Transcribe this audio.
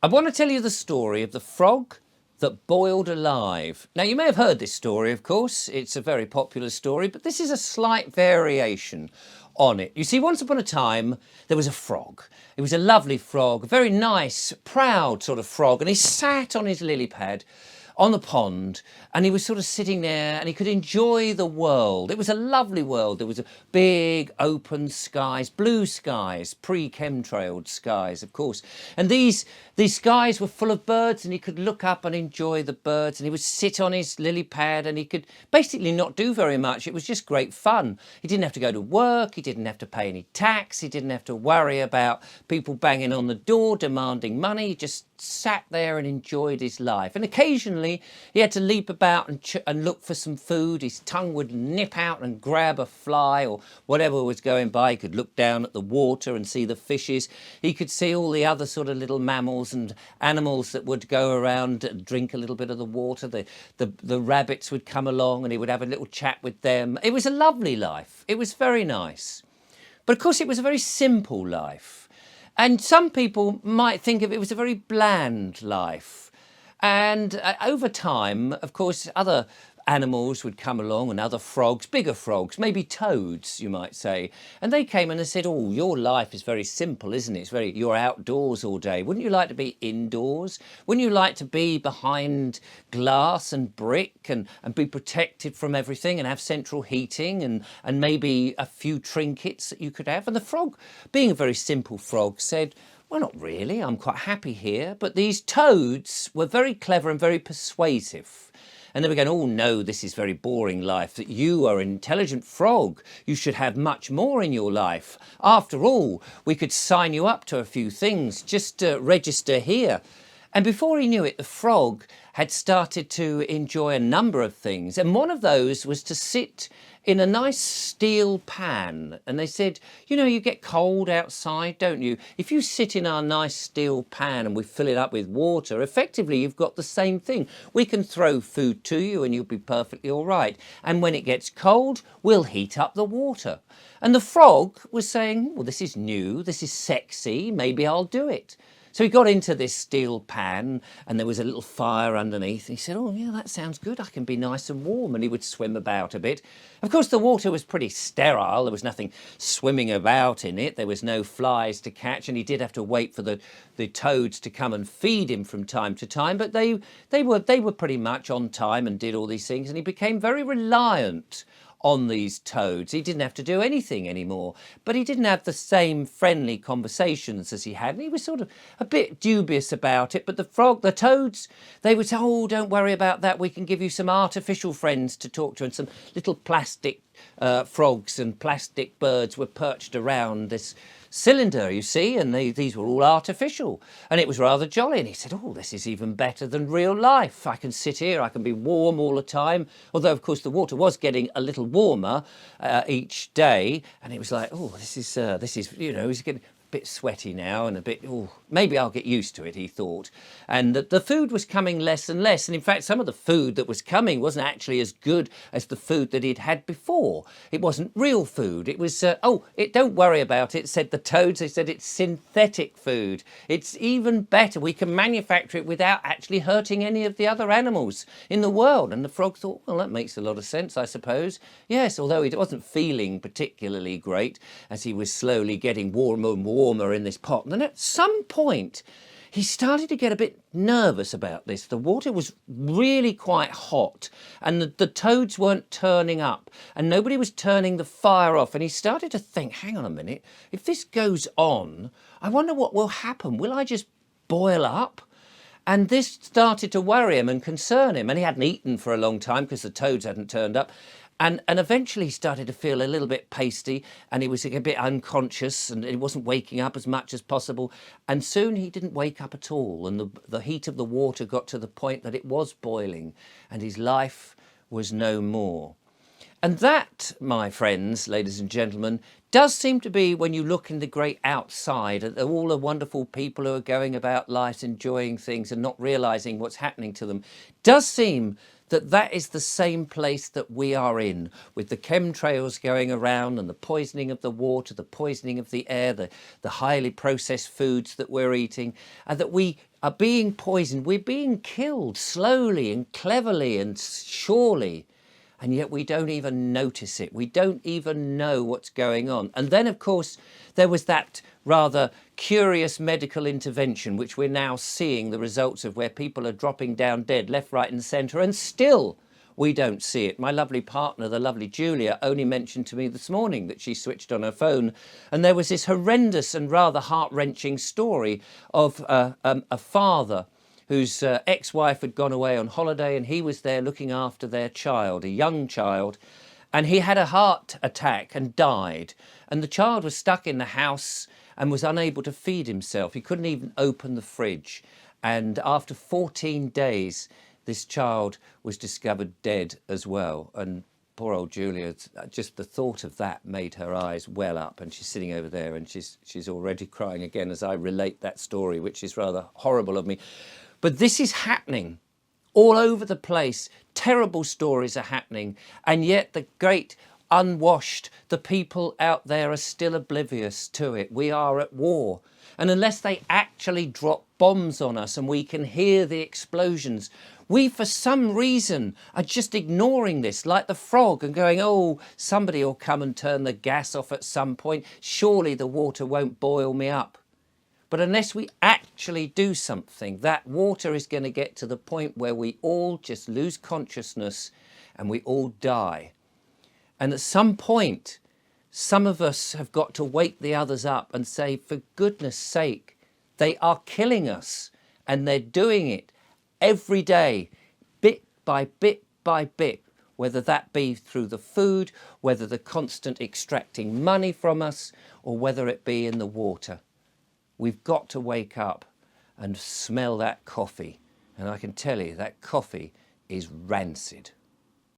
I want to tell you the story of the frog that boiled alive. Now, you may have heard this story, of course. It's a very popular story, but this is a slight variation on it. You see, once upon a time, there was a frog. It was a lovely frog, a very nice, proud sort of frog, and he sat on his lily pad on the pond, and he was sort of sitting there and he could enjoy the world. It was a lovely world. There was a big open skies, blue skies, pre-chemtrailed skies, of course. And these skies were full of birds, and he could look up and enjoy the birds, and he would sit on his lily pad and he could basically not do very much. It was just great fun. He didn't have to go to work, he didn't have to pay any tax, he didn't have to worry about people banging on the door demanding money. He just sat there and enjoyed his life. And occasionally he had to leap about and look for some food. His tongue would nip out and grab a fly or whatever was going by. He could look down at the water and see the fishes. He could see all the other sort of little mammals and animals that would go around and drink a little bit of the water. The rabbits would come along and he would have a little chat with them. It was a lovely life. It was very nice. But of course it was a very simple life. And some people might think of it as a very bland life. And over time, of course, other animals would come along, and other frogs, bigger frogs, maybe toads, you might say. And they came and they said, oh, your life is very simple, isn't it? You're outdoors all day. Wouldn't you like to be indoors? Wouldn't you like to be behind glass and brick and be protected from everything and have central heating and maybe a few trinkets that you could have? And the frog, being a very simple frog, said, well, not really. I'm quite happy here. But these toads were very clever and very persuasive. And they were going, oh no, this is very boring life, that you are an intelligent frog. You should have much more in your life. After all, we could sign you up to a few things, just register here. And before he knew it, the frog had started to enjoy a number of things. And one of those was to sit in a nice steel pan. And they said, you know, you get cold outside, don't you? If you sit in our nice steel pan and we fill it up with water, effectively you've got the same thing. We can throw food to you and you'll be perfectly all right. And when it gets cold, we'll heat up the water. And the frog was saying, well, this is new, this is sexy, maybe I'll do it. So he got into this steel pan and there was a little fire underneath. And he said, oh, yeah, that sounds good. I can be nice and warm. And he would swim about a bit. Of course, the water was pretty sterile. There was nothing swimming about in it. There was no flies to catch. And he did have to wait for the toads to come and feed him from time to time. But they were pretty much on time and did all these things. And he became very reliant on these toads. He didn't have to do anything anymore, but he didn't have the same friendly conversations as he had, and he was sort of a bit dubious about it. But the toads, they would say, oh, don't worry about that, we can give you some artificial friends to talk to, and some little plastic frogs and plastic birds were perched around this cylinder, you see, and these were all artificial, and it was rather jolly. And he said, oh, this is even better than real life. I can sit here, I can be warm all the time, although of course the water was getting a little warmer each day. And it was like, oh, this is you know, he's getting bit sweaty now and a bit, oh, maybe I'll get used to it, he thought. And the food was coming less and less. And in fact, some of the food that was coming wasn't actually as good as the food that he'd had before. It wasn't real food. It was, don't worry about it, said the toads. They said it's synthetic food. It's even better. We can manufacture it without actually hurting any of the other animals in the world. And the frog thought, well, that makes a lot of sense, I suppose. Yes, although he wasn't feeling particularly great as he was slowly getting warmer and warmer in this pot. And then at some point, he started to get a bit nervous about this. The water was really quite hot and the toads weren't turning up and nobody was turning the fire off. And he started to think, hang on a minute, if this goes on, I wonder what will happen. Will I just boil up? And this started to worry him and concern him. And he hadn't eaten for a long time because the toads hadn't turned up. And eventually he started to feel a little bit pasty and he was a bit unconscious and he wasn't waking up as much as possible. And soon he didn't wake up at all. And the heat of the water got to the point that it was boiling and his life was no more. And that, my friends, ladies and gentlemen, does seem to be, when you look in the great outside at all the wonderful people who are going about life, enjoying things and not realising what's happening to them, does seem that that is the same place that we are in, with the chemtrails going around and the poisoning of the water, the poisoning of the air, the highly processed foods that we're eating, and that we are being poisoned. We're being killed slowly and cleverly and surely. And yet we don't even notice it. We don't even know what's going on. And then, of course, there was that rather curious medical intervention, which we're now seeing the results of, where people are dropping down dead left, right and centre, and still we don't see it. My lovely partner, the lovely Julia, only mentioned to me this morning that she switched on her phone and there was this horrendous and rather heart-wrenching story of a father whose ex-wife had gone away on holiday, and he was there looking after their child, a young child, and he had a heart attack and died. And the child was stuck in the house and was unable to feed himself. He couldn't even open the fridge. And after 14 days, this child was discovered dead as well. And poor old Julia, just the thought of that made her eyes well up, and she's sitting over there and she's already crying again as I relate that story, which is rather horrible of me. But this is happening all over the place. Terrible stories are happening. And yet the great unwashed, the people out there are still oblivious to it. We are at war. And unless they actually drop bombs on us and we can hear the explosions, we, for some reason, are just ignoring this, like the frog, and going, oh, somebody will come and turn the gas off at some point. Surely the water won't boil me up. But unless we actually do something, that water is going to get to the point where we all just lose consciousness and we all die. And at some point, some of us have got to wake the others up and say, for goodness sake, they are killing us, and they're doing it every day, bit by bit by bit, whether that be through the food, whether the constant extracting money from us, or whether it be in the water. We've got to wake up and smell that coffee. And I can tell you that coffee is rancid.